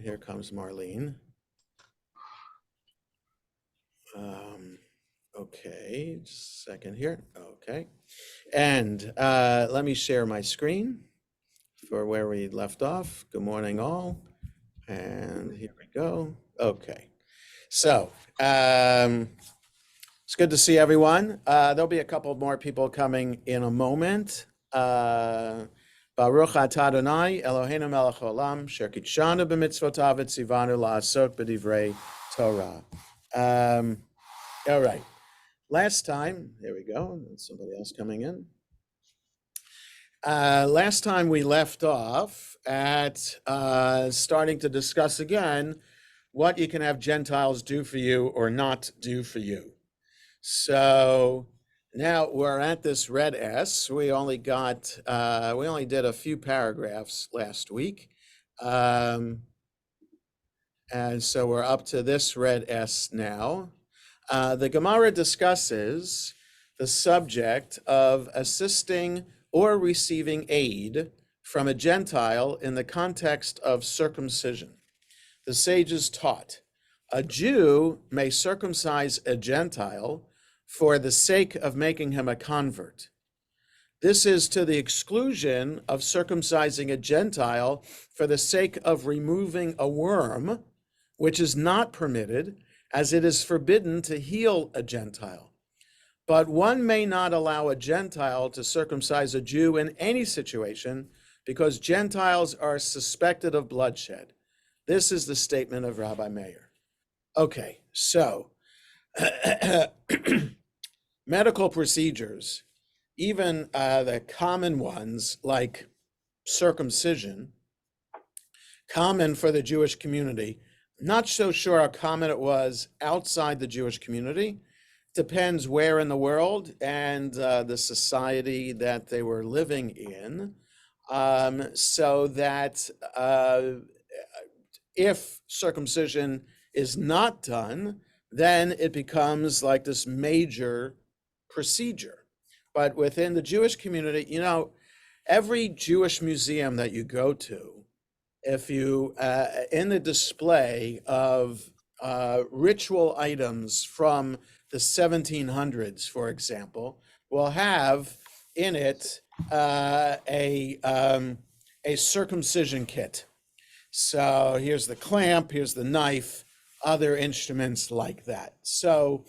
here comes Marlene. Okay, just a second here. Okay. And let me share my screen for where we left off. Good morning, all. And here we go. Okay. So it's good to see everyone. There'll be a couple more people coming in a moment. Baruch atah Adonai Eloheinu melech haolam asher kitshanu b'mitzvotav v'tzivanu la'asok b'divrei Torah. All right. Last time, there we go. Somebody else coming in. Last time we left off at starting to discuss again what you can have Gentiles do for you or not do for you. So now we're at this red S. We only did a few paragraphs last week. And so we're up to this red S now. The Gemara discusses the subject of assisting or receiving aid from a Gentile in the context of circumcision. The sages taught, a Jew may circumcise a Gentile for the sake of making him a convert. This is to the exclusion of circumcising a Gentile for the sake of removing a worm, which is not permitted, as it is forbidden to heal a Gentile. But one may not allow a Gentile to circumcise a Jew in any situation because Gentiles are suspected of bloodshed. This is the statement of Rabbi Meir. Okay, so medical procedures, even the common ones like circumcision, common for the Jewish community. Not so sure how common it was outside the Jewish community. Depends where in the world and the society that they were living in. So that if circumcision is not done, then it becomes like this major procedure. But within the Jewish community, you know, every Jewish museum that you go to, if you, in the display of ritual items from the 1700s, for example, will have in it a circumcision kit. So here's the clamp, here's the knife, other instruments like that. So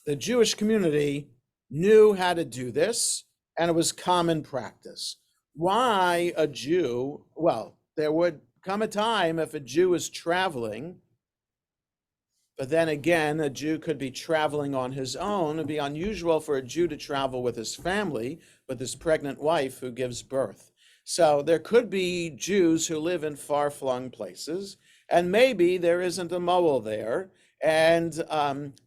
the Jewish community knew how to do this, and it was common practice. Why a Jew? Well, there would come a time if a Jew is traveling, but then again, a Jew could be traveling on his own. It'd be unusual for a Jew to travel with his family, with his pregnant wife who gives birth. So there could be Jews who live in far-flung places, and maybe there isn't a mohel there. And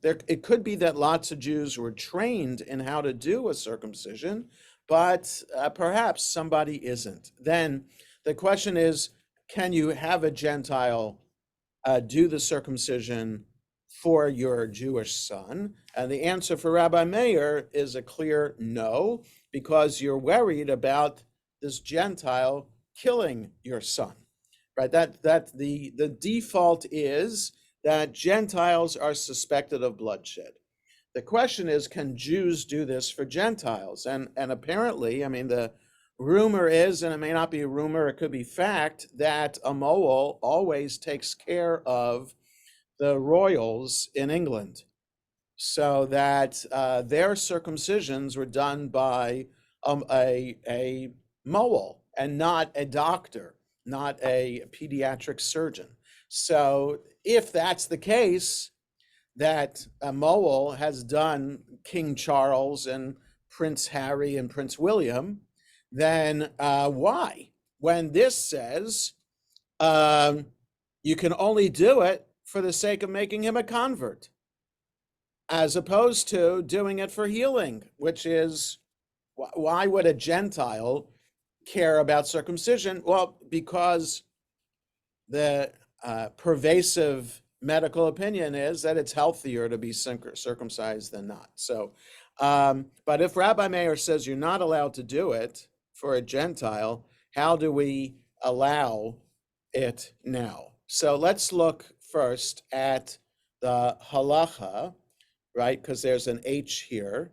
it could be that lots of Jews were trained in how to do a circumcision, but perhaps somebody isn't. Then the question is, can you have a Gentile do the circumcision for your Jewish son? And the answer for Rabbi Meir is a clear no, because you're worried about this Gentile killing your son, right? That the default is that Gentiles are suspected of bloodshed. The question is, can Jews do this for Gentiles? And apparently, I mean, the rumor is, and it may not be a rumor, it could be fact, that a mohel always takes care of the royals in England, so that their circumcisions were done by a mohel and not a doctor, not a pediatric surgeon. So if that's the case, that a mohel has done King Charles and Prince Harry and Prince William, then why? When this says you can only do it for the sake of making him a convert, as opposed to doing it for healing, which is, why would a Gentile care about circumcision? Well, because the pervasive medical opinion is that it's healthier to be circumcised than not. So, but if Rabbi Meir says you're not allowed to do it for a Gentile, how do we allow it now? So let's look first at the halacha, right? Because there's an H here.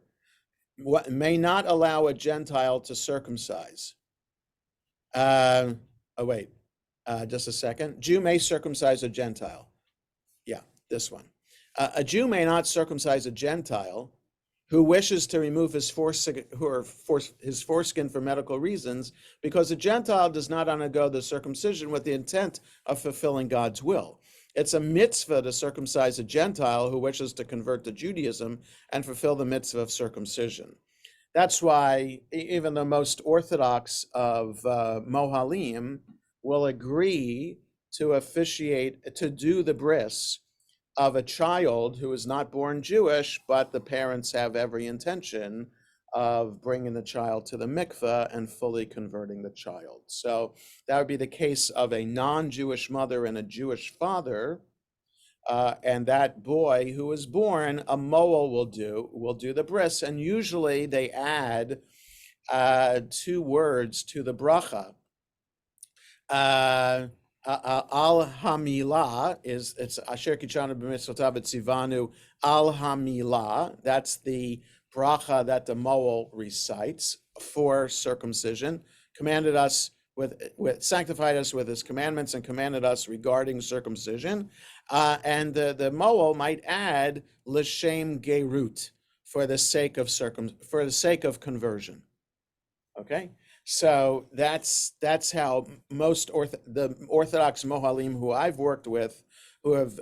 What may not allow a Gentile to circumcise. Uh, oh, wait, just a second. Jew may circumcise a Gentile. Yeah, this one. A Jew may not circumcise a Gentile who wishes to remove his foreskin for medical reasons, because a Gentile does not undergo the circumcision with the intent of fulfilling God's will. It's a mitzvah to circumcise a Gentile who wishes to convert to Judaism and fulfill the mitzvah of circumcision. That's why even the most orthodox of Mohalim will agree to officiate, to do the bris of a child who is not born Jewish, but the parents have every intention of bringing the child to the mikveh and fully converting the child. So that would be the case of a non-Jewish mother and a Jewish father. And that boy who is born, a moel will do the bris. And usually they add 2 words to the bracha. Al Hamilah it's Asher Kichanu b'mitzvotav etzivanu Al Hamilah. That's the bracha that the moel recites for circumcision. Commanded us with sanctified us with his commandments and commanded us regarding circumcision. And the moel might add l'shem gerut, for the sake of conversion. Okay. So that's how most the Orthodox Mohalim who I've worked with, who have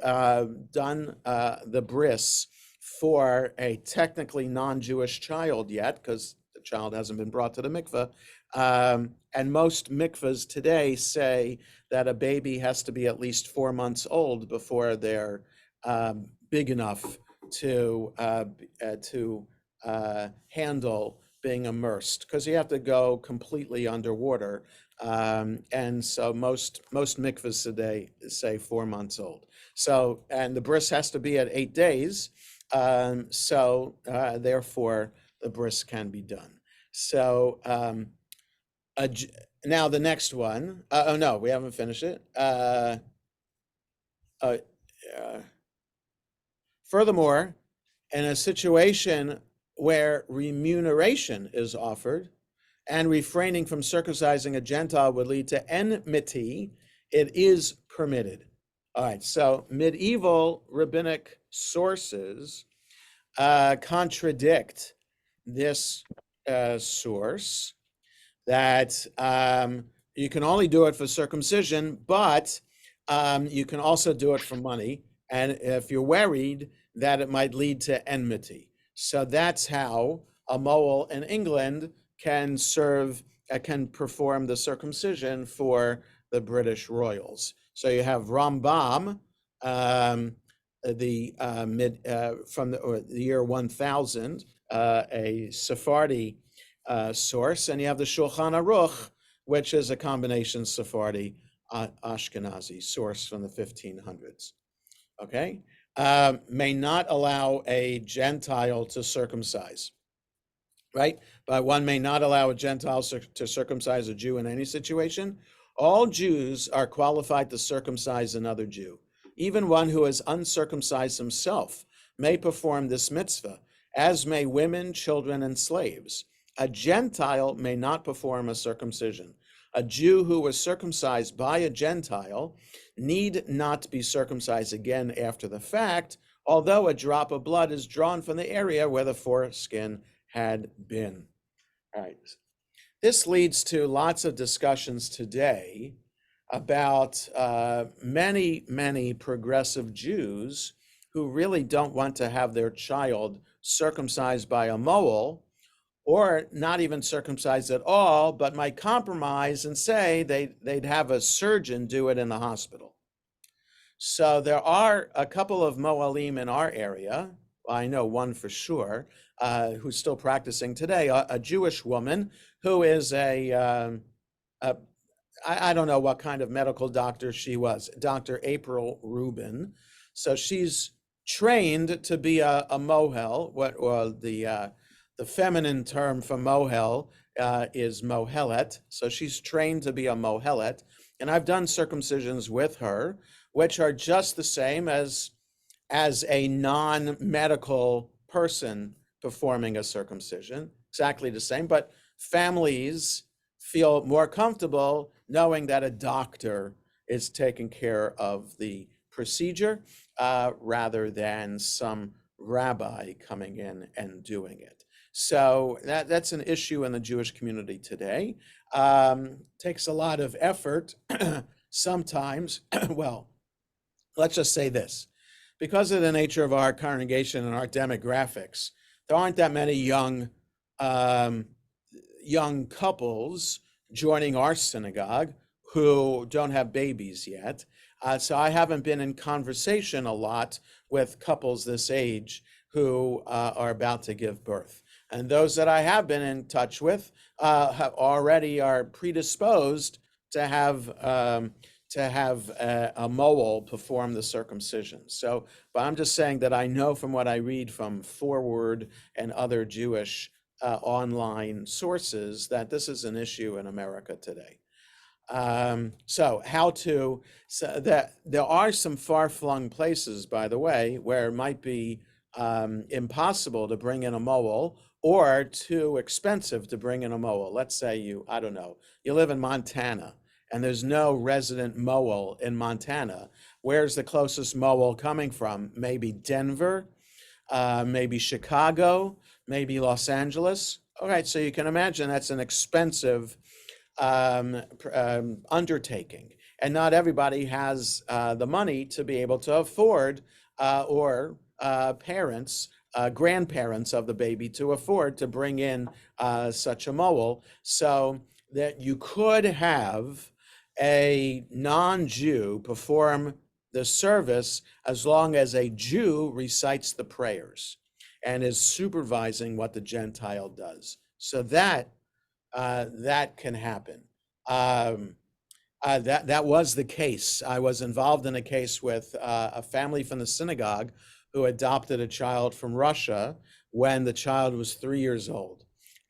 done the bris for a technically non-Jewish child yet, because the child hasn't been brought to the mikveh. And most mikvahs today say that a baby has to be at least 4 months old before they're big enough to handle being immersed, because you have to go completely underwater. And so most mikvahs today say 4 months old. So, and the bris has to be at 8 days. Therefore the bris can be done. So now the next one, oh no, we haven't finished it. Furthermore, in a situation where remuneration is offered and refraining from circumcising a Gentile would lead to enmity, it is permitted. All right, so medieval rabbinic sources contradict this source, that you can only do it for circumcision, but you can also do it for money, and if you're worried that it might lead to enmity. So that's how a moel in England can perform the circumcision for the British royals. So you have Rambam, from the year 1000, a Sephardi source, and you have the Shulchan Aruch, which is a combination Sephardi Ashkenazi source from the 1500s. Okay. May not allow a Gentile to circumcise, right? But one may not allow a Gentile to circumcise a Jew in any situation. All Jews are qualified to circumcise another Jew. Even one who is uncircumcised himself may perform this mitzvah, as may women, children, and slaves. A Gentile may not perform a circumcision. A Jew who was circumcised by a Gentile need not be circumcised again after the fact, although a drop of blood is drawn from the area where the foreskin had been. All right. This leads to lots of discussions today about many progressive Jews who really don't want to have their child circumcised by a moel, or not even circumcised at all, but might compromise and say they'd have a surgeon do it in the hospital. So there are a couple of Moalim in our area. Well, I know one for sure, who's still practicing today, a Jewish woman who is I don't know what kind of medical doctor she was, Dr. April Rubin. So she's trained to be a mohel. The feminine term for mohel is mohelet. So she's trained to be a mohelet, and I've done circumcisions with her, which are just the same as a non-medical person performing a circumcision, exactly the same, but families feel more comfortable knowing that a doctor is taking care of the procedure rather than some rabbi coming in and doing it. So that's an issue in the Jewish community today. Takes a lot of effort sometimes. Well, let's just say this. Because of the nature of our congregation and our demographics, there aren't that many um, young couples joining our synagogue who don't have babies yet. So I haven't been in conversation a lot with couples this age who are about to give birth. And those that I have been in touch with have already are predisposed to have a mohel perform the circumcision. So, but I'm just saying that I know from what I read from Forward and other Jewish online sources that this is an issue in America today. So that there are some far-flung places, by the way, where it might be impossible to bring in a mohel or too expensive to bring in a mohel. Let's say I don't know, you live in Montana and there's no resident mohel in Montana. Where's the closest mohel coming from? Maybe Denver, maybe Chicago, maybe Los Angeles. All right, so you can imagine that's an expensive undertaking, and not everybody has the money to be able to afford or parents, grandparents of the baby to afford to bring in such a mohel, so that you could have a non-Jew perform the service as long as a Jew recites the prayers and is supervising what the Gentile does. So that can happen. That was the case. I was involved in a case with a family from the synagogue who adopted a child from Russia when the child was 3 years old.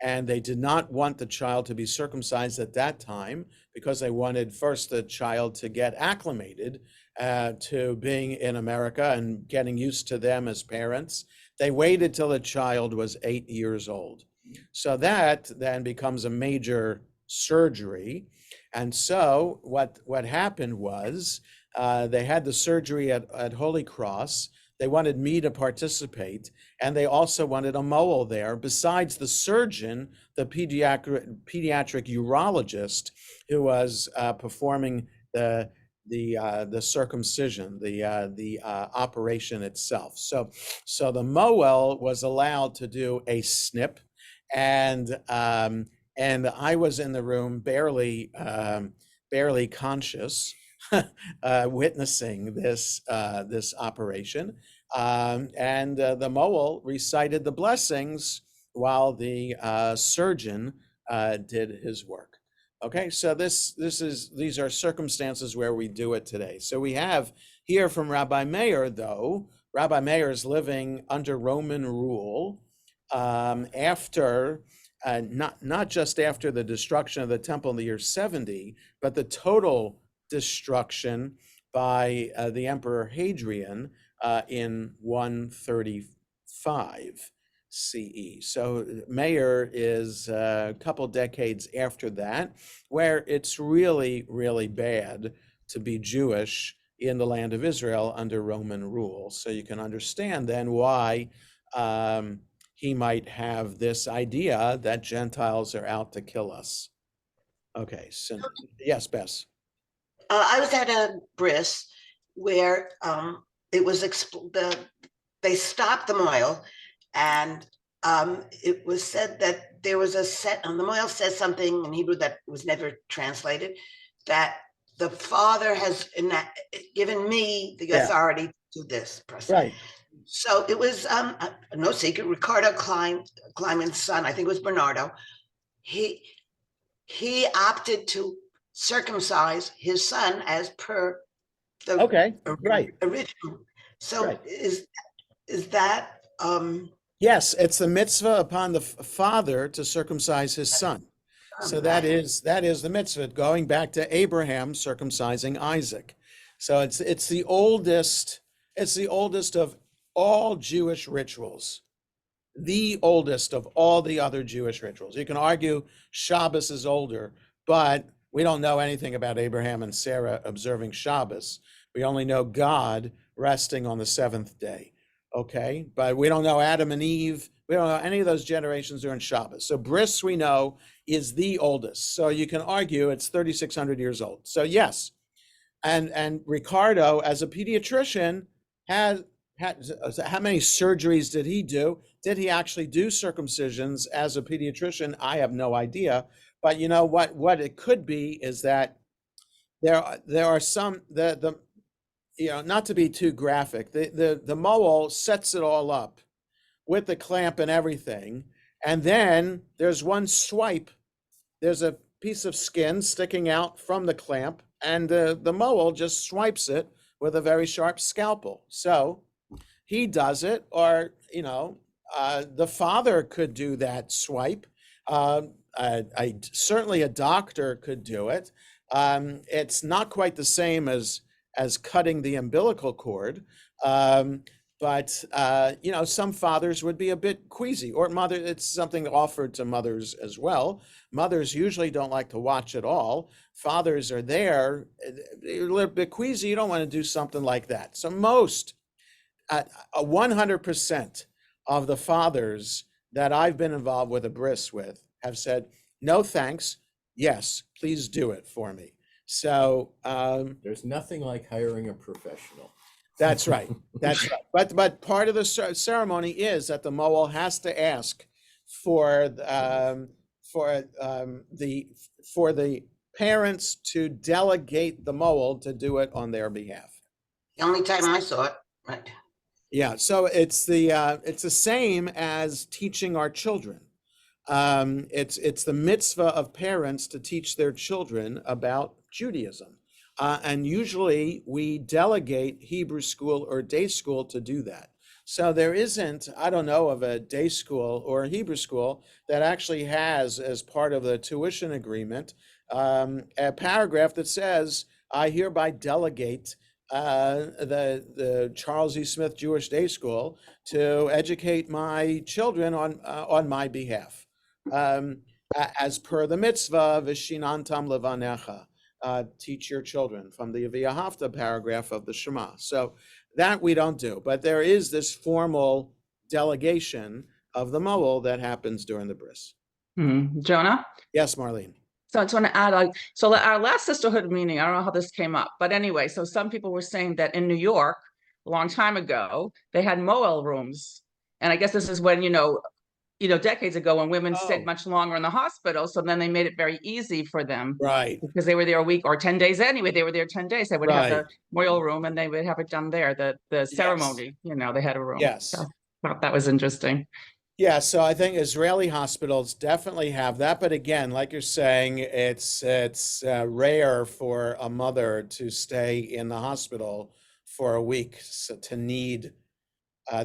And they did not want the child to be circumcised at that time because they wanted first the child to get acclimated to being in America and getting used to them as parents. They waited till the child was 8 years old. So that then becomes a major surgery. And so what happened was they had the surgery at Holy Cross. They wanted me to participate, and they also wanted a mohel there. Besides the surgeon, the pediatric urologist who was performing the circumcision, the operation itself. So the mohel was allowed to do a snip, and I was in the room barely conscious, witnessing this operation, and the mohel recited the blessings while the surgeon did his work. Okay, so these are circumstances where we do it today. So we have here from Rabbi Meir, though. Rabbi Meir is living under Roman rule after not just after the destruction of the temple in the year 70, but the total destruction by the Emperor Hadrian in 135 CE. So Meir is a couple decades after that, where it's really, really bad to be Jewish in the land of Israel under Roman rule. So you can understand then why he might have this idea that Gentiles are out to kill us. Okay, so yes, Bess. I was at a bris where it was they stopped the mohel, and it was said that there was a set on the mohel says something in Hebrew that was never translated, that the Father has given me the authority to do this person. Right. So it was no secret. Ricardo Kleinman's son, I think it was Bernardo. He opted to circumcise his son as per the original. So is that yes, it's the mitzvah upon the father to circumcise his son. So that is the mitzvah, going back to Abraham circumcising Isaac. So it's the oldest of all Jewish rituals, the oldest of all the other Jewish rituals. You can argue Shabbos is older, but we don't know anything about Abraham and Sarah observing Shabbos. We only know God resting on the seventh day. Okay, but we don't know Adam and Eve. We don't know any of those generations during Shabbos. So bris, we know, is the oldest. So you can argue it's 3,600 years old. So yes, and Ricardo, as a pediatrician, had how many surgeries did he do? Did he actually do circumcisions as a pediatrician? I have no idea. But you know what it could be is that there are some the not to be too graphic, the mowal sets it all up with the clamp and everything, and then there's one swipe. There's a piece of skin sticking out from the clamp, and the mowal just swipes it with a very sharp scalpel. So he does it, or the father could do that swipe. Certainly a doctor could do it. It's not quite the same as cutting the umbilical cord, but some fathers would be a bit queasy, or mother. It's something offered to mothers as well. Mothers usually don't like to watch at all. Fathers are there, you're a little bit queasy. You don't want to do something like that. So 100% of the fathers that I've been involved with a bris with have said, no thanks, yes, please do it for me. So there's nothing like hiring a professional. That's right. That's right. But part of the ceremony is that the mohel has to ask for the parents to delegate the mohel to do it on their behalf. The only time I saw it, right? Yeah. So it's the same as teaching our children. It's the mitzvah of parents to teach their children about Judaism. And usually we delegate Hebrew school or day school to do that. So there isn't, I don't know of a day school or a Hebrew school that actually has, as part of the tuition agreement, a paragraph that says, I hereby delegate the Charles E. Smith Jewish Day School to educate my children on my behalf. As per the mitzvah, Vishinantam levanecha. Teach your children, from the V'ahavta paragraph of the Shema. So that we don't do, but there is this formal delegation of the mohel that happens during the bris. Jonah? Yes, Marlene. So I just want to add, so our last sisterhood meeting, I don't know how this came up, but anyway, so some people were saying that in New York, a long time ago, they had mohel rooms. And I guess this is when, decades ago, when women stayed much longer in the hospital. So then they made it very easy for them. Right. Because they were there a week or 10 days anyway. They were there 10 days. They would have the mohel room and they would have it done there. The ceremony, they had a room. Yes. So I thought that was interesting. Yeah, so I think Israeli hospitals definitely have that. But again, like you're saying, it's rare for a mother to stay in the hospital for a week, so to need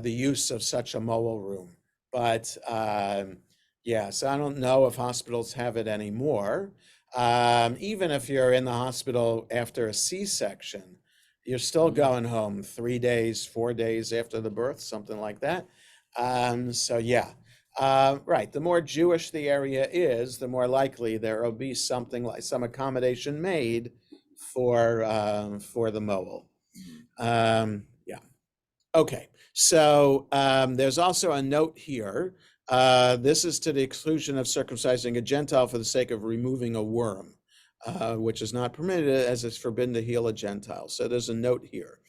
the use of such a mohel room. But so I don't know if hospitals have it anymore. Even if you're in the hospital after a C-section, you're still going home 3 days, 4 days after the birth, something like that. Right. The more Jewish the area is, the more likely there will be something like some accommodation made for the mohel. Okay. So there's also a note here. This is to the exclusion of circumcising a Gentile for the sake of removing a worm, which is not permitted, as it's forbidden to heal a Gentile. So there's a note here.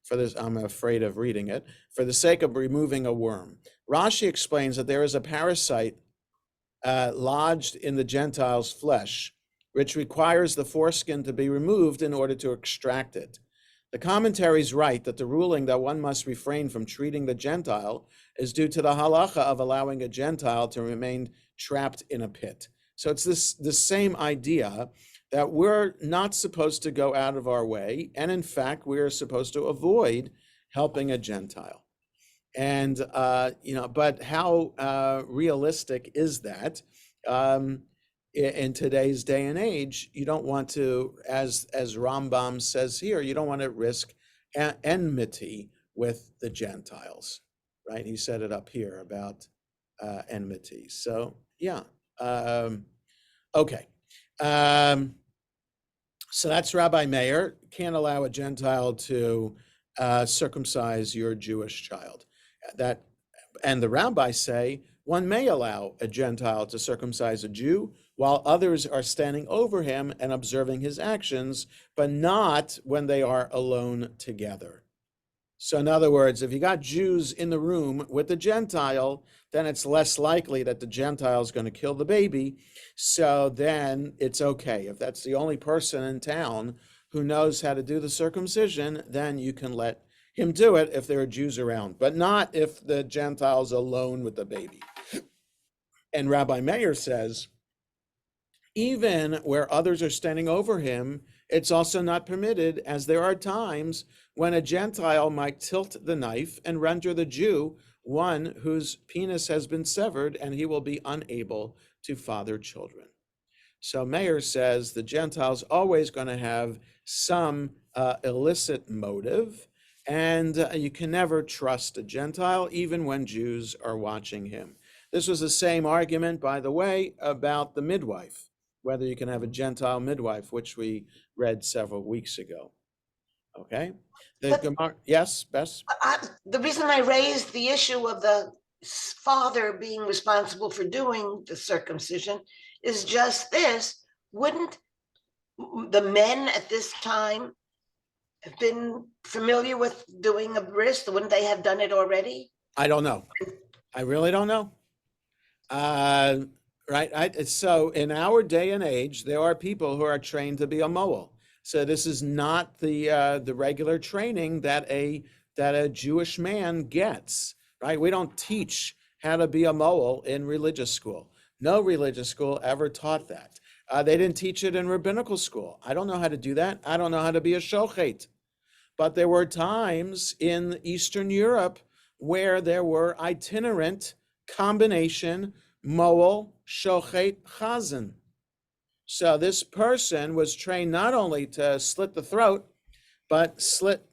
For this, I'm afraid of reading it. For the sake of removing a worm. Rashi explains that there is a parasite lodged in the Gentile's flesh, which requires the foreskin to be removed in order to extract it. The commentaries write that the ruling that one must refrain from treating the Gentile is due to the halacha of allowing a Gentile to remain trapped in a pit. So it's the same idea that we're not supposed to go out of our way, and in fact, we are supposed to avoid helping a Gentile. And but how realistic is that? in today's day and age, you don't want to, as Rambam says here, you don't want to risk enmity with the Gentiles, right? He said it up here about enmity. So yeah, okay. So that's Rabbi Meir. Can't allow a Gentile to circumcise your Jewish child. That, and the rabbis say one may allow a Gentile to circumcise a Jew while others are standing over him and observing his actions, but not when they are alone together. So in other words, if you got Jews in the room with the Gentile, then it's less likely that the Gentile is going to kill the baby. So then it's okay. If that's the only person in town who knows how to do the circumcision, then you can let him do it if there are Jews around, but not if the Gentile's alone with the baby. And Rabbi Meir says, even where others are standing over him, it's also not permitted, as there are times when a Gentile might tilt the knife and render the Jew one whose penis has been severed, and he will be unable to father children. So Meir says the Gentile's always going to have some illicit motive, and you can never trust a Gentile, even when Jews are watching him. This was the same argument, by the way, about the midwife, whether you can have a Gentile midwife, which we read several weeks ago. Okay? Yes, Bess? The reason I raised the issue of the father being responsible for doing the circumcision is just this. Wouldn't the men at this time have been familiar with doing a bris? Wouldn't they have done it already? I don't know. I really don't know. Right. So in our day and age, there are people who are trained to be a moel. So this is not the regular training that a Jewish man gets. Right. We don't teach how to be a moel in religious school. No religious school ever taught that. They didn't teach it in rabbinical school. I don't know how to do that. I don't know how to be a shochet. But there were times in Eastern Europe where there were itinerant combination moel, shochet, chazan. So this person was trained not only to slit the throat, but slit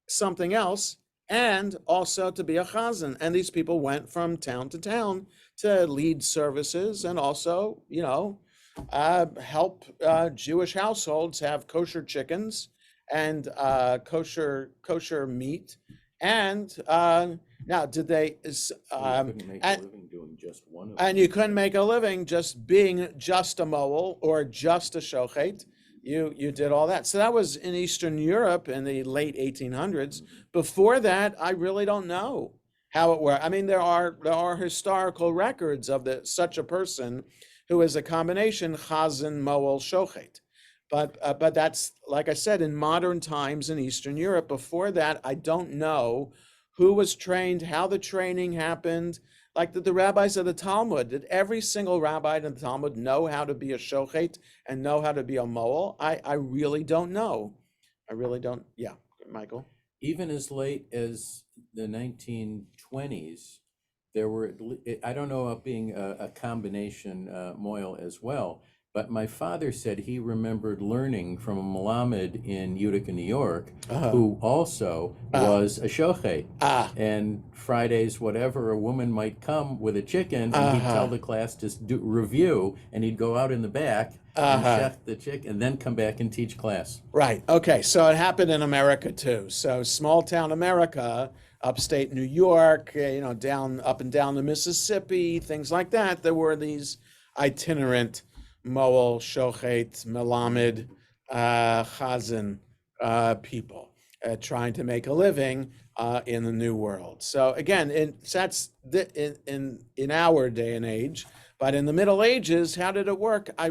something else, and also to be a chazan. And these people went from town to town to lead services and also, help Jewish households have kosher chickens and kosher meat. And now, did they? You couldn't make a living doing just one of them. And you couldn't make a living just being just a moel or just a shochet. You did all that. So that was in Eastern Europe in the late 1800s. Before that, I really don't know how it worked. I mean, there are historical records of such a person who is a combination chazan, moel, shochet. But that's, like I said, in modern times in Eastern Europe. Before that, I don't know who was trained, how the training happened. Like the rabbis of the Talmud, did every single rabbi in the Talmud know how to be a shochet and know how to be a moel? I really don't know. I really don't. Yeah, Michael? Even as late as the 1920s, there were, I don't know about being a combination moel as well, but my father said he remembered learning from a Melamed in Utica, New York, who also was a shochet. And Fridays, whatever, a woman might come with a chicken, and he'd tell the class to review, and he'd go out in the back and chef the chicken, and then come back and teach class. Right. Okay. So it happened in America too. So small town America, upstate New York, down up and down the Mississippi, things like that. There were these itinerant moel, shochet, melamed, chazan people trying to make a living in the New World. So again, that's in our day and age. But in the Middle Ages, how did it work? I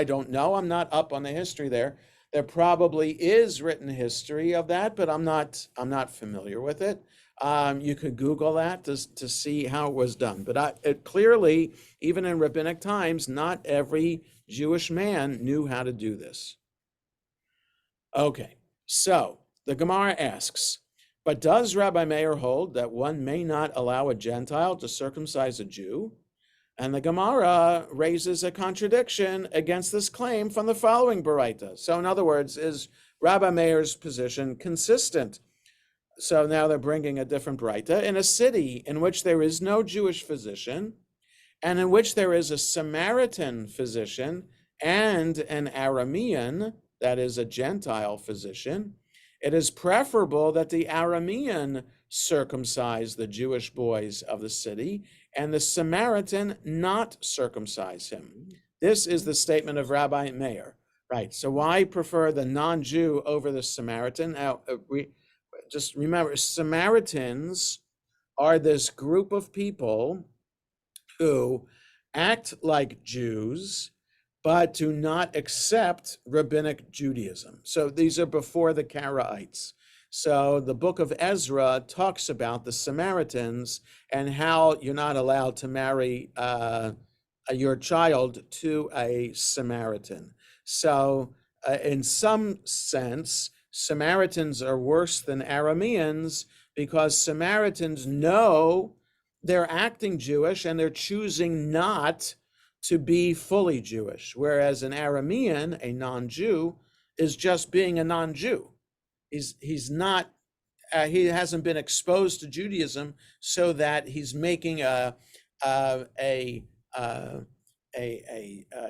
don't know. I'm not up on the history there. There probably is written history of that, but I'm not familiar with it. You could Google that to see how it was done. But it clearly, even in rabbinic times, not every Jewish man knew how to do this. Okay, so the Gemara asks, but does Rabbi Meir hold that one may not allow a Gentile to circumcise a Jew? And the Gemara raises a contradiction against this claim from the following Baraita. So in other words, is Rabbi Meir's position consistent? So now they're bringing a different Baraita. In a city in which there is no Jewish physician, and in which there is a Samaritan physician and an Aramean, that is a Gentile physician, it is preferable that the Aramean circumcise the Jewish boys of the city and the Samaritan not circumcise him. This is the statement of Rabbi Meir. Right, so why prefer the non-Jew over the Samaritan? Now, just remember, Samaritans are this group of people who act like Jews, but do not accept rabbinic Judaism. So these are before the Karaites. So the book of Ezra talks about the Samaritans and how you're not allowed to marry your child to a Samaritan. So in some sense, Samaritans are worse than Arameans because Samaritans know they're acting Jewish and they're choosing not to be fully Jewish, whereas an Aramean, a non-Jew, is just being a non-Jew. He's not. He hasn't been exposed to Judaism, so that he's making a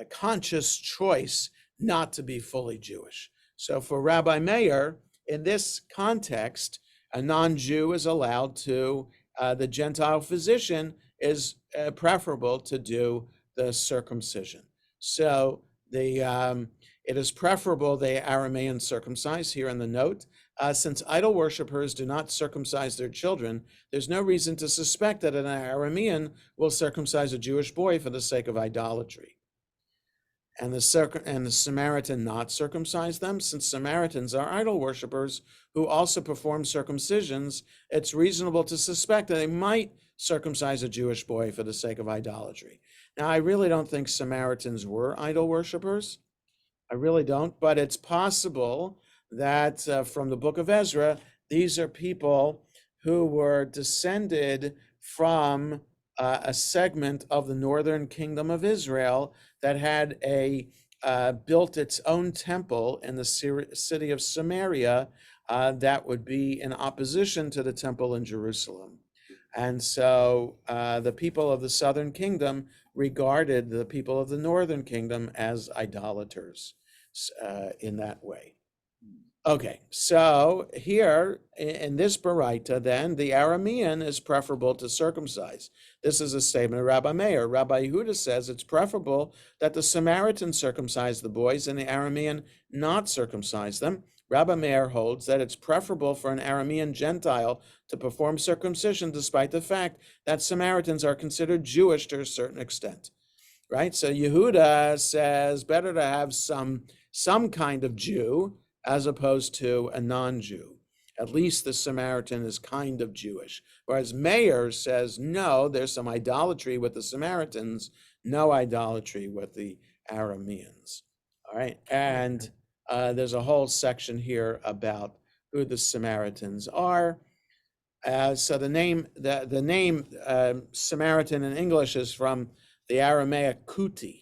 conscious choice not to be fully Jewish. So for Rabbi Meir, in this context, a non-Jew is allowed to. The Gentile physician is preferable to do the circumcision. So it is preferable the Aramean circumcise here in the note. Since idol worshippers do not circumcise their children, there's no reason to suspect that an Aramean will circumcise a Jewish boy for the sake of idolatry. And the Samaritan not circumcise them, since Samaritans are idol worshippers who also perform circumcisions. It's reasonable to suspect that they might circumcise a Jewish boy for the sake of idolatry. Now, I really don't think Samaritans were idol worshippers. I really don't, but it's possible that from the book of Ezra, these are people who were descended from a segment of the northern kingdom of Israel that had built its own temple in the city of Samaria that would be in opposition to the temple in Jerusalem. And so the people of the southern kingdom regarded the people of the northern kingdom as idolaters in that way. Okay, so here in this Baraita, then, the Aramean is preferable to circumcise. This is a statement of Rabbi Meir. Rabbi Yehuda says it's preferable that the Samaritan circumcise the boys and the Aramean not circumcise them. Rabbi Meir holds that it's preferable for an Aramean Gentile to perform circumcision despite the fact that Samaritans are considered Jewish to a certain extent, right? So Yehuda says better to have some kind of Jew as opposed to a non-Jew. At least the Samaritan is kind of Jewish. Whereas Meir says, no, there's some idolatry with the Samaritans, no idolatry with the Arameans. All right, and there's a whole section here about who the Samaritans are. So the name Samaritan in English is from the Aramaic kuti.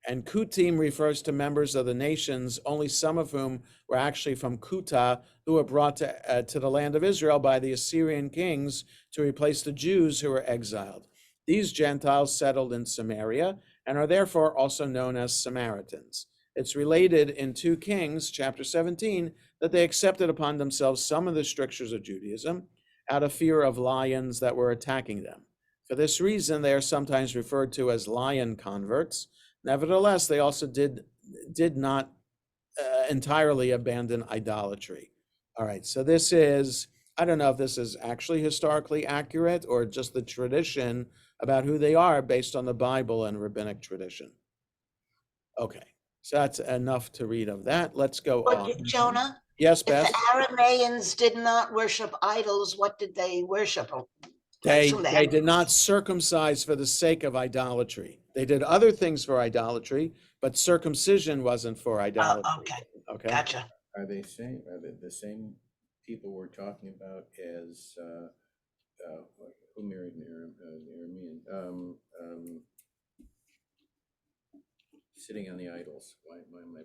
And Kutim refers to members of the nations, only some of whom were actually from Kuta, who were brought to the land of Israel by the Assyrian kings to replace the Jews who were exiled. These Gentiles settled in Samaria and are therefore also known as Samaritans. It's related in 2 Kings, chapter 17, that they accepted upon themselves some of the strictures of Judaism out of fear of lions that were attacking them. For this reason, they are sometimes referred to as lion converts. Nevertheless, they also did not entirely abandon idolatry. All right, so this is, I don't know if this is actually historically accurate or just the tradition about who they are based on the Bible and rabbinic tradition. Okay, so that's enough to read of that. Let's go on. Jonah? Yes, If Beth? the Arameans did not worship idols, what did they worship? They did not circumcise for the sake of idolatry. They did other things for idolatry, but circumcision wasn't for idolatry. Okay, Okay. gotcha. Are they the same people we're talking about as who married an Aramean? sitting on the idols. Why am I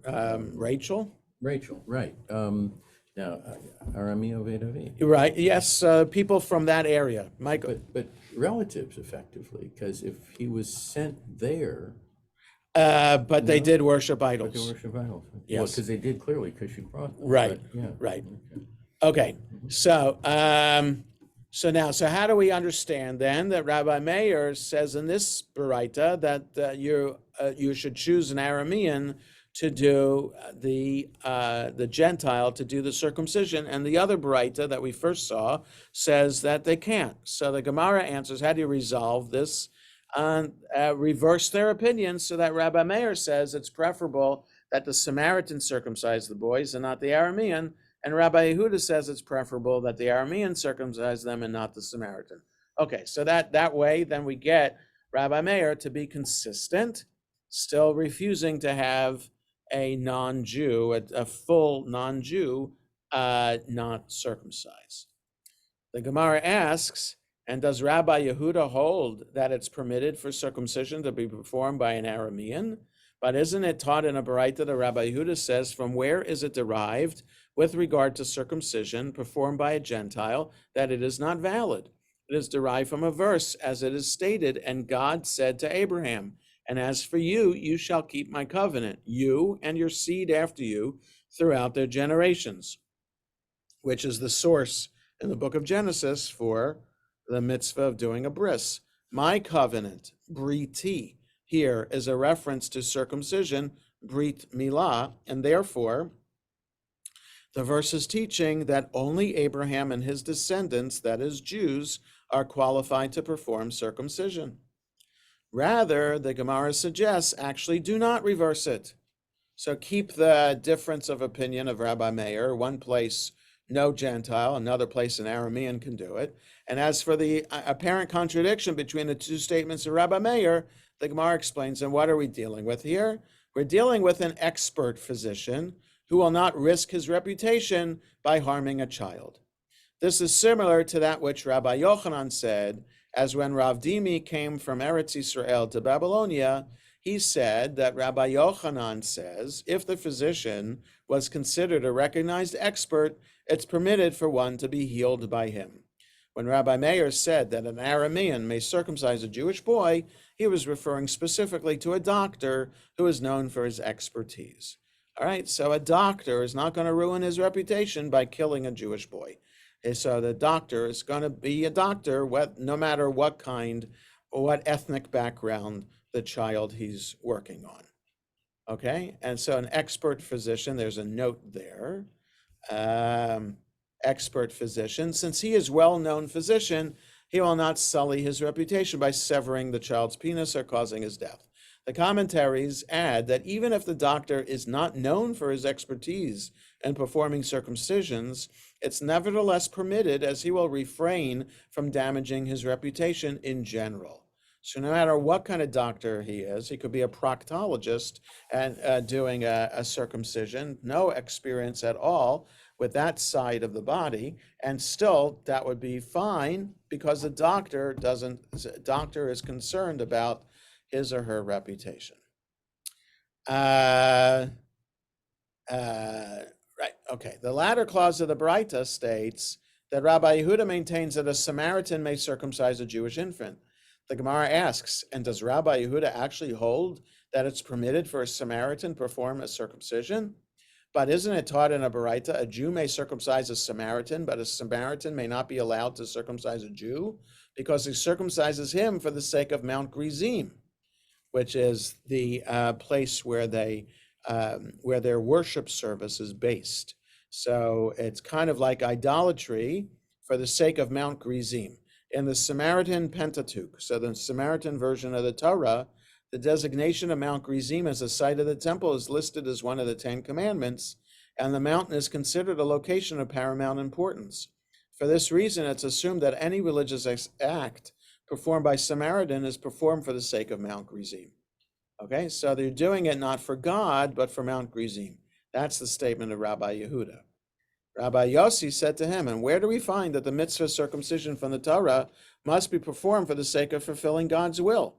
blanking? Rachel? Rachel, right. Now, Aramio Vedavi. Right, yes, people from that area. Michael, But relatives, effectively, because if he was sent there, but they No? did worship but they idols. worship idols. Well, Yes. because they did clearly, because she brought them. Right, But, yeah. right. Okay. Okay, so so how do we understand then that Rabbi Meir says in this Baraita that you should choose an Aramean to do the Gentile to do the circumcision, and the other Baraita that we first saw says that they can't. So the Gemara answers, how do you resolve this? Reverse their opinion so that Rabbi Meir says it's preferable that the Samaritan circumcise the boys and not the Aramean, and Rabbi Yehuda says it's preferable that the Aramean circumcise them and not the Samaritan. Okay, so that way, then we get Rabbi Meir to be consistent, still refusing to have a non-Jew, a full non-Jew, not circumcised. The Gemara asks, and does Rabbi Yehuda hold that it's permitted for circumcision to be performed by an Aramean? But isn't it taught in a Baraita that Rabbi Yehuda says, from where is it derived with regard to circumcision performed by a Gentile that it is not valid? It is derived from a verse, as it is stated, and God said to Abraham, and as for you, you shall keep my covenant, you and your seed after you, throughout their generations, which is the source in the book of Genesis for the mitzvah of doing a bris. My covenant, briti, here is a reference to circumcision, brit milah, and therefore the verse is teaching that only Abraham and his descendants, that is Jews, are qualified to perform circumcision. Rather, the Gemara suggests, actually do not reverse it. So keep the difference of opinion of Rabbi Meir. One place, no Gentile, another place, an Aramean can do it. And as for the apparent contradiction between the two statements of Rabbi Meir, the Gemara explains, and what are we dealing with here? We're dealing with an expert physician who will not risk his reputation by harming a child. This is similar to that which Rabbi Yochanan said, as when Rav Dimi came from Eretz Yisrael to Babylonia, he said that Rabbi Yochanan says, if the physician was considered a recognized expert, it's permitted for one to be healed by him. When Rabbi Meir said that an Aramean may circumcise a Jewish boy, he was referring specifically to a doctor who is known for his expertise. All right, so a doctor is not going to ruin his reputation by killing a Jewish boy. So the doctor is going to be a doctor, no matter what kind or what ethnic background the child he's working on. Okay, and so an expert physician, there's a note there. Expert physician, since he is well-known physician, he will not sully his reputation by severing the child's penis or causing his death. The commentaries add that even if the doctor is not known for his expertise in performing circumcisions, it's nevertheless permitted, as he will refrain from damaging his reputation in general. So no matter what kind of doctor he is, he could be a proctologist and doing a circumcision, no experience at all with that side of the body, and still that would be fine because the doctor is concerned about his or her reputation. Right, okay. The latter clause of the Baraita states that Rabbi Yehuda maintains that a Samaritan may circumcise a Jewish infant. The Gemara asks, and does Rabbi Yehuda actually hold that it's permitted for a Samaritan to perform a circumcision? But isn't it taught in a Baraita, a Jew may circumcise a Samaritan, but a Samaritan may not be allowed to circumcise a Jew because he circumcises him for the sake of Mount Gerizim, which is the place where their worship service is based. So it's kind of like idolatry for the sake of Mount Gerizim. In the Samaritan Pentateuch, so the Samaritan version of the Torah, the designation of Mount Gerizim as the site of the temple is listed as one of the 10 commandments, and the mountain is considered a location of paramount importance. For this reason, it's assumed that any religious act performed by Samaritan is performed for the sake of Mount Gerizim. Okay, so they're doing it not for God, but for Mount Gerizim. That's the statement of Rabbi Yehuda. Rabbi Yossi said to him, and where do we find that the mitzvah circumcision from the Torah must be performed for the sake of fulfilling God's will?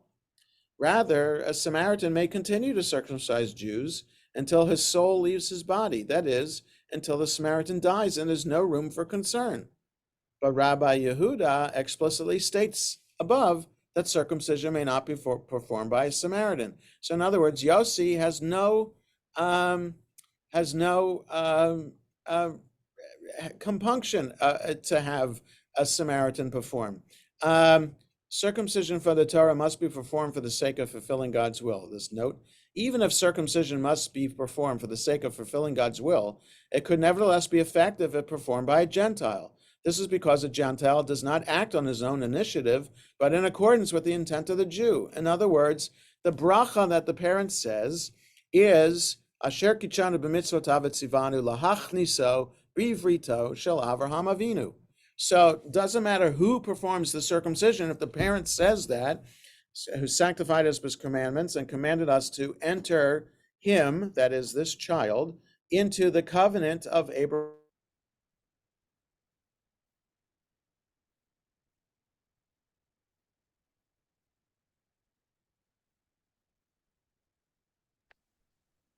Rather, a Samaritan may continue to circumcise Jews until his soul leaves his body, that is, until the Samaritan dies and there's no room for concern. But Rabbi Yehuda explicitly states above that circumcision may not be performed by a Samaritan. So, in other words, Yossi has no um, has no compunction to have a Samaritan perform. Circumcision for the Torah must be performed for the sake of fulfilling God's will. This note, even if circumcision must be performed for the sake of fulfilling God's will, it could nevertheless be effective if performed by a Gentile. This is because a Gentile does not act on his own initiative, but in accordance with the intent of the Jew. In other words, the bracha that the parent says is Asher kichanu b'mitzvotav etzivanu lahachniso bivrito shel Avraham Avinu. So it doesn't matter who performs the circumcision. If the parent says that, who sanctified us with commandments and commanded us to enter him, that is this child, into the covenant of Abraham.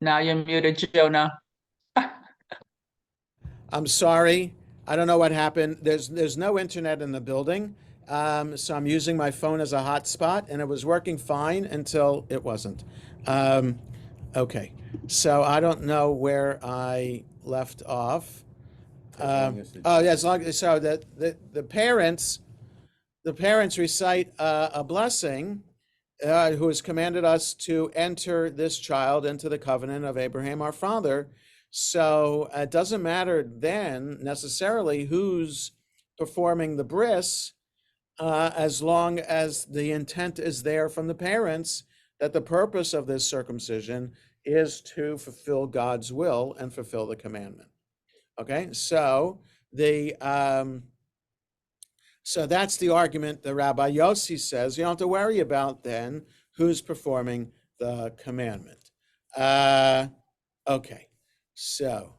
Now you're muted, Jonah. I'm sorry. I don't know what happened. There's no internet in the building. So I'm using my phone as a hotspot, and it was working fine until it wasn't. Okay. So I don't know where I left off. As long as so that the parents recite a blessing, who has commanded us to enter this child into the covenant of Abraham our father. So it doesn't matter then necessarily who's performing the bris, as long as the intent is there from the parents that the purpose of this circumcision is to fulfill God's will and fulfill the commandment. Okay, so so that's the argument that Rabbi Yossi says. You don't have to worry about then who's performing the commandment. Okay, so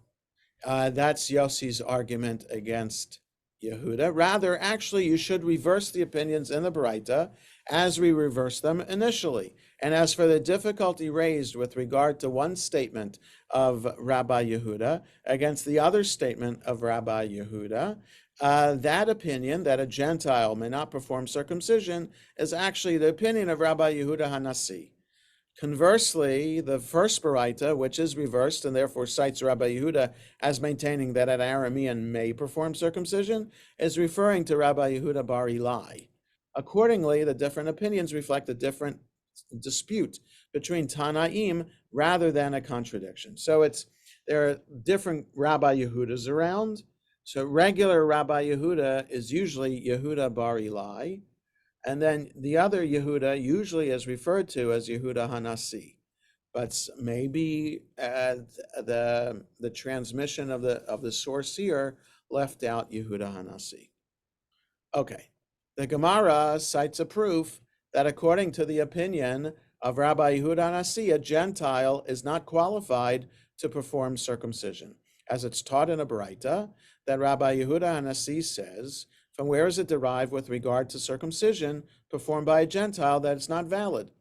that's Yossi's argument against Yehuda. Rather, actually, you should reverse the opinions in the Baraita as we reversed them initially. And as for the difficulty raised with regard to one statement of Rabbi Yehuda against the other statement of Rabbi Yehuda, that opinion that a Gentile may not perform circumcision is actually the opinion of Rabbi Yehuda Hanasi. Conversely, the first Baraita, which is reversed and therefore cites Rabbi Yehuda as maintaining that an Aramean may perform circumcision, is referring to Rabbi Yehuda Bar Ilai. Accordingly, the different opinions reflect a different dispute between Tanaim rather than a contradiction. So there are different Rabbi Yehudas around. So regular Rabbi Yehuda is usually Yehuda Bar Ilai, and then the other Yehuda usually is referred to as Yehuda Hanasi. But maybe the transmission of the source here left out Yehuda Hanasi. Okay, the Gemara cites a proof that according to the opinion of Rabbi Yehuda Hanasi, a Gentile is not qualified to perform circumcision, as it's taught in a Baraita that Rabbi Yehuda Hanasi says, from where is it derived with regard to circumcision performed by a Gentile that it's not valid?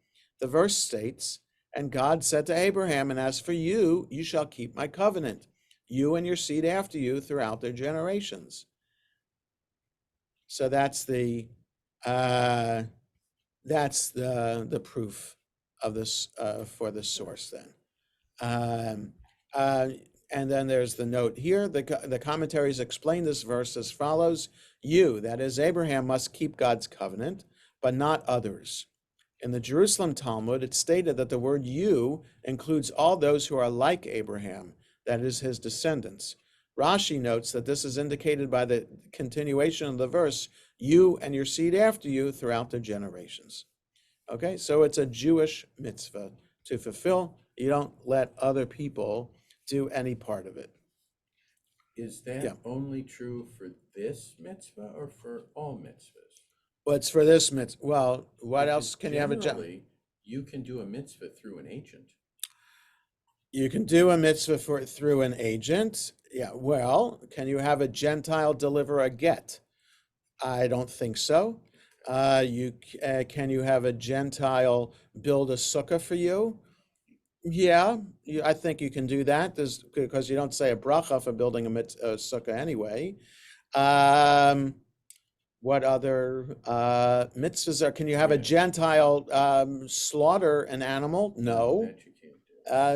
The verse states, and God said to Abraham, and as for you, you shall keep my covenant, you and your seed after you throughout their generations. So that's the proof of this for the source then. And then there's the note here. The commentaries explain this verse as follows. You, that is Abraham, must keep God's covenant, but not others. In the Jerusalem Talmud, it's stated that the word you includes all those who are like Abraham, that is his descendants. Rashi notes that this is indicated by the continuation of the verse, you and your seed after you throughout their generations. Okay, so it's a Jewish mitzvah to fulfill. You don't let other people do any part of it. Is that only true for this mitzvah or for all mitzvahs? Well, it's for this mitzvah. Well, what else can you have a generally, you can do a mitzvah through an agent. You can do a mitzvah through an agent. Yeah, well, can you have a Gentile deliver a get? I don't think so. Can you have a Gentile build a sukkah for you? Yeah, I think you can do that. Because you don't say a bracha for building a sukkah anyway. What other mitzvahs are? Can you have a Gentile slaughter an animal? No. That you can't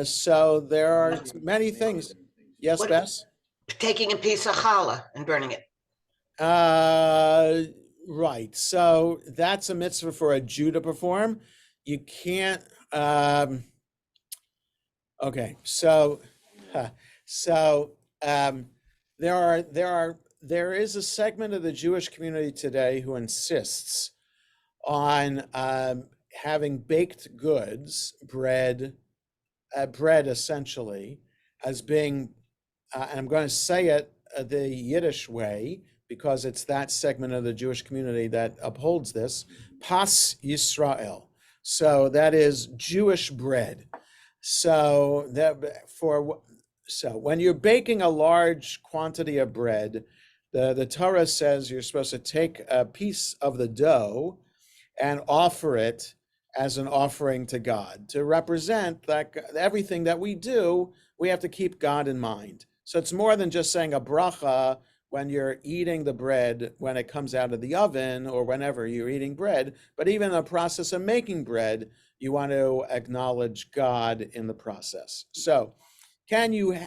do. So there are many things. Yes, What- Bess? Taking a piece of challah and burning it. Right. So that's a mitzvah for a Jew to perform. You can't. Okay. So, so there is a segment of the Jewish community today who insists on having baked goods, bread essentially, as being, and I'm going to say it the Yiddish way because it's that segment of the Jewish community that upholds this, Pas Yisrael. So that is Jewish bread. So when you're baking a large quantity of bread, the Torah says you're supposed to take a piece of the dough and offer it as an offering to God to represent that everything that we do, we have to keep God in mind. So it's more than just saying a bracha when you're eating the bread, when it comes out of the oven or whenever you're eating bread, but even in the process of making bread, you want to acknowledge God in the process. So can you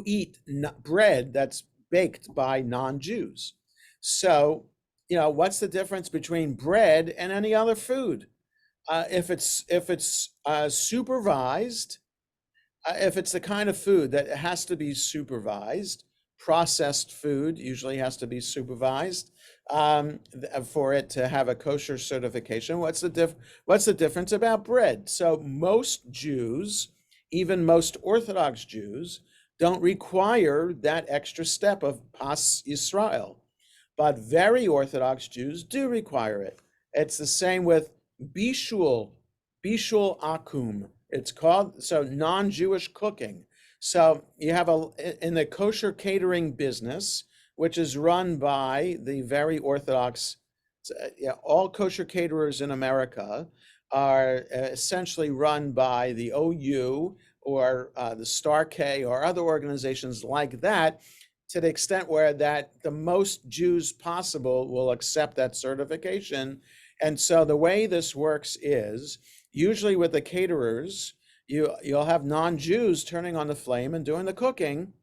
eat bread that's baked by non-Jews? So, what's the difference between bread and any other food? If it's supervised, if it's the kind of food that has to be supervised, processed food usually has to be supervised for it to have a kosher certification. What's the difference about bread? So most Jews, even most Orthodox Jews, don't require that extra step of Pas Yisrael, but very Orthodox Jews do require it. It's the same with bishul akum. It's called, so non-Jewish cooking. So you have in the kosher catering business, which is run by the very Orthodox, all kosher caterers in America are essentially run by the OU or the Star K or other organizations like that, to the extent where that the most Jews possible will accept that certification. And so the way this works is usually with the caterers, you'll have non-Jews turning on the flame and doing the cooking,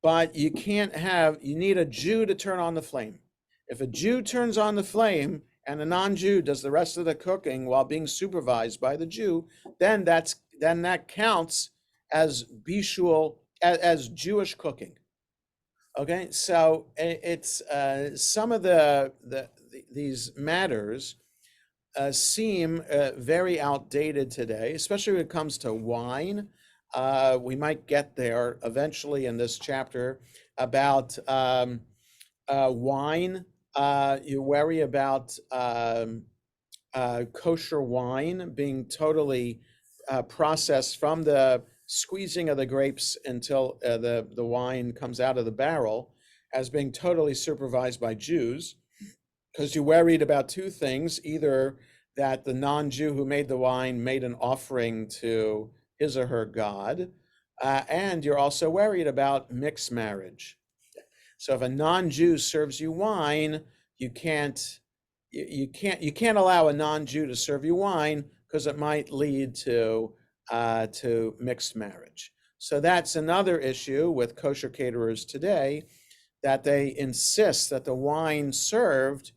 but you need a Jew to turn on the flame. If a Jew turns on the flame and a non-Jew does the rest of the cooking while being supervised by the Jew, then that counts as bishul, as Jewish cooking. Okay, so it's some of these matters seem very outdated today, especially when it comes to wine. We might get there eventually in this chapter about wine. You worry about kosher wine being totally processed from the squeezing of the grapes until the wine comes out of the barrel as being totally supervised by Jews, because you're worried about two things: either that the non-Jew who made the wine made an offering to his or her God, and you're also worried about mixed marriage. So if a non-Jew serves you wine, you can't allow a non-Jew to serve you wine because it might lead to mixed marriage. So that's another issue with kosher caterers today, that they insist that the wine served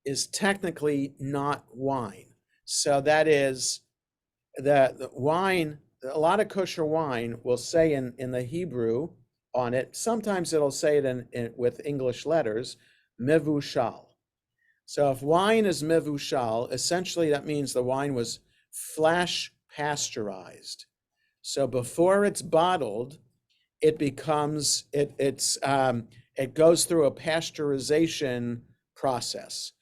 is technically not wine. So that is the wine, a lot of kosher wine will say in the Hebrew on it, sometimes it'll say it with English letters, mevushal. So if wine is mevushal, essentially that means the wine was flash pasteurized. So before it's bottled, it becomes it goes through a pasteurization process.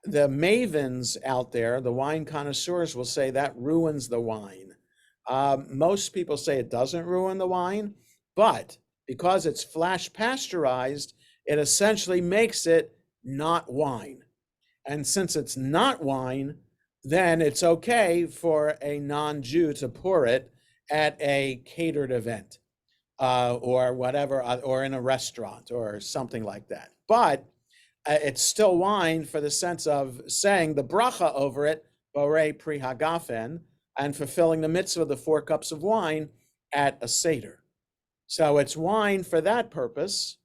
The mavens out there, the wine connoisseurs, will say that ruins the wine. Most people say it doesn't ruin the wine, but because it's flash pasteurized, it essentially makes it not wine. And since it's not wine, then it's okay for a non-Jew to pour it at a catered event, or whatever, or in a restaurant or something like that. But it's still wine for the sense of saying the bracha over it, Borei Pri Hagafen, and fulfilling the mitzvah of the 4 cups of wine at a Seder. So it's wine for that purpose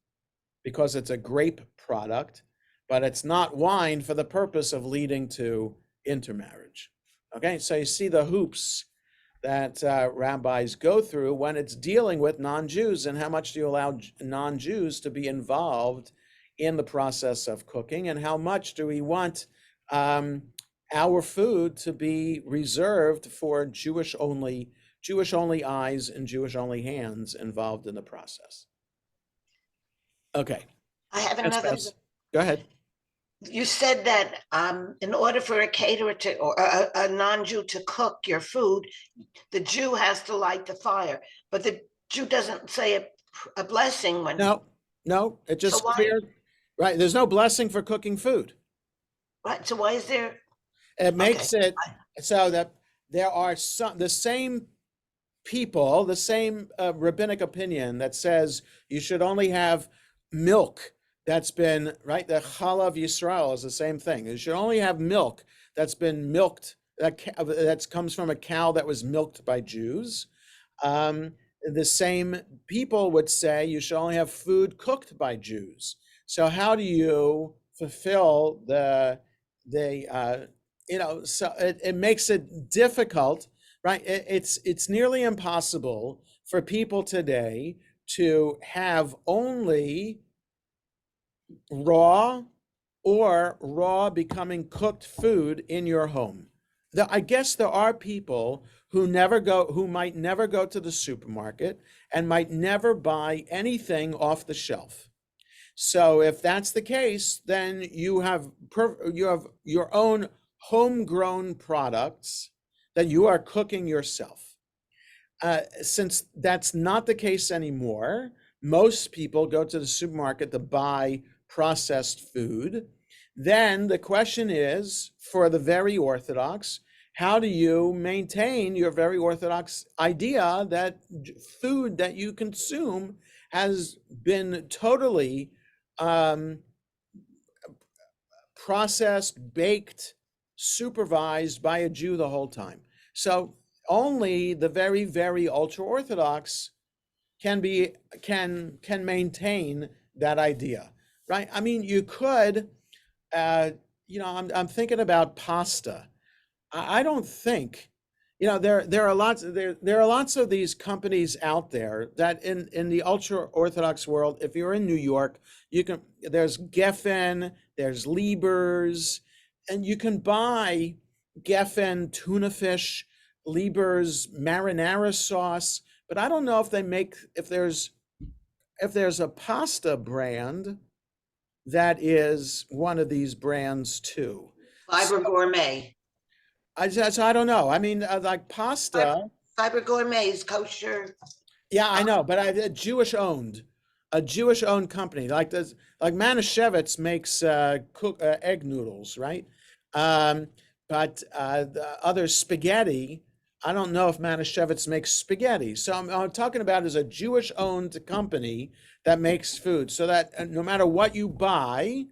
because it's a grape product, but it's not wine for the purpose of leading to intermarriage. Okay, so you see the hoops that rabbis go through when it's dealing with non-Jews, and how much do you allow non-Jews to be involved in the process of cooking, and how much do we want our food to be reserved for Jewish only eyes and Jewish only hands involved in the process. Okay. I have That's another. best. Go ahead. You said that in order for a caterer to, or a non-Jew to cook your food, the Jew has to light the fire, but the Jew doesn't say a blessing when. No, it just So why- cleared. Right, there's no blessing for cooking food. Right. So why is there? It makes it so that there are the same people, the same rabbinic opinion that says you should only have milk that's been, right, the Chalav Yisrael is the same thing. You should only have milk that's been milked, that comes from a cow that was milked by Jews. The same people would say you should only have food cooked by Jews. So how do you fulfill so it makes it difficult, right? It's nearly impossible for people today to have only raw or raw becoming cooked food in your home. I guess there are people who might never go to the supermarket and might never buy anything off the shelf. So if that's the case, then you have your own homegrown products that you are cooking yourself. Since that's not the case anymore, most people go to the supermarket to buy processed food. Then the question is, for the very Orthodox, how do you maintain your very Orthodox idea that food that you consume has been totally processed, baked, supervised by a Jew the whole time? So only the very, very ultra-Orthodox can maintain that idea, right? I mean, you could, I'm thinking about pasta. I don't think, there are lots of these companies out there that in the ultra Orthodox world, if you're in New York, there's Geffen, there's Lieber's, and you can buy Geffen tuna fish, Lieber's marinara sauce, but I don't know if there's a pasta brand that is one of these brands too. Fiber Gourmet. I don't know. I mean, like pasta. Fiber Gourmet is kosher. Yeah, I know, but a Jewish owned company like this, like Manischewitz makes egg noodles, right? But the other spaghetti, I don't know if Manischewitz makes spaghetti. So I'm talking about is a Jewish owned company that makes food, so that no matter what you buy,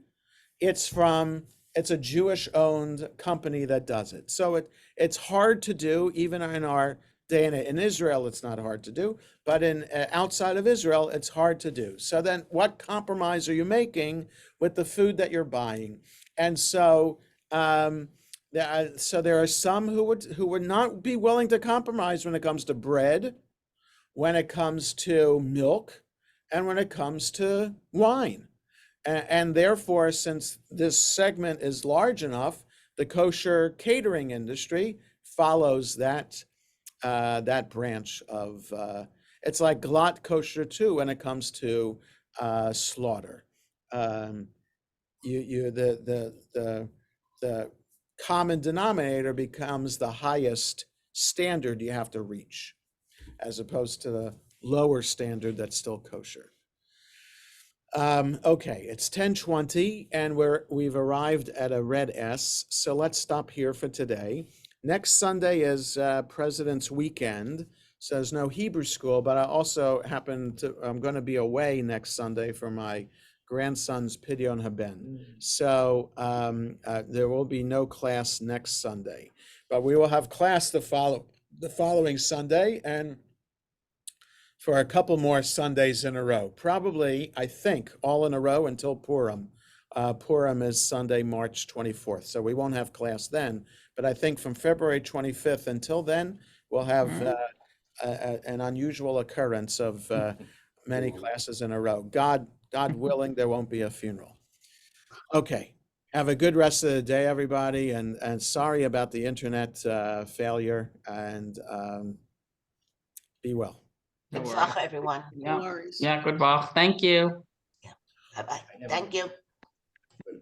it's a Jewish owned company that does it. So it's hard to do even in our day and in Israel. It's not hard to do, but in outside of Israel, it's hard to do. So then what compromise are you making with the food that you're buying? And so there are some who would not be willing to compromise when it comes to bread, when it comes to milk, and when it comes to wine. And therefore, since this segment is large enough, the kosher catering industry follows that branch of. It's like glatt kosher too when it comes to slaughter. The common denominator becomes the highest standard you have to reach, as opposed to the lower standard that's still kosher. Okay, it's 10:20 and we've arrived at a red S. So let's stop here for today. Next Sunday is President's Weekend. So there's no Hebrew school, but I also I'm going to be away next Sunday for my grandson's Pidyon Haben. So there will be no class next Sunday, but we will have class the following Sunday and for a couple more Sundays in a row. Probably, I think, all in a row until Purim. Purim is Sunday, March 24th. So we won't have class then. But I think from February 25th until then, we'll have an unusual occurrence of many classes in a row. God willing, there won't be a funeral. Okay. Have a good rest of the day, everybody. And sorry about the internet failure. And be well. Good luck, everyone. Yeah, good luck. Thank you. Bye-bye. Thank you.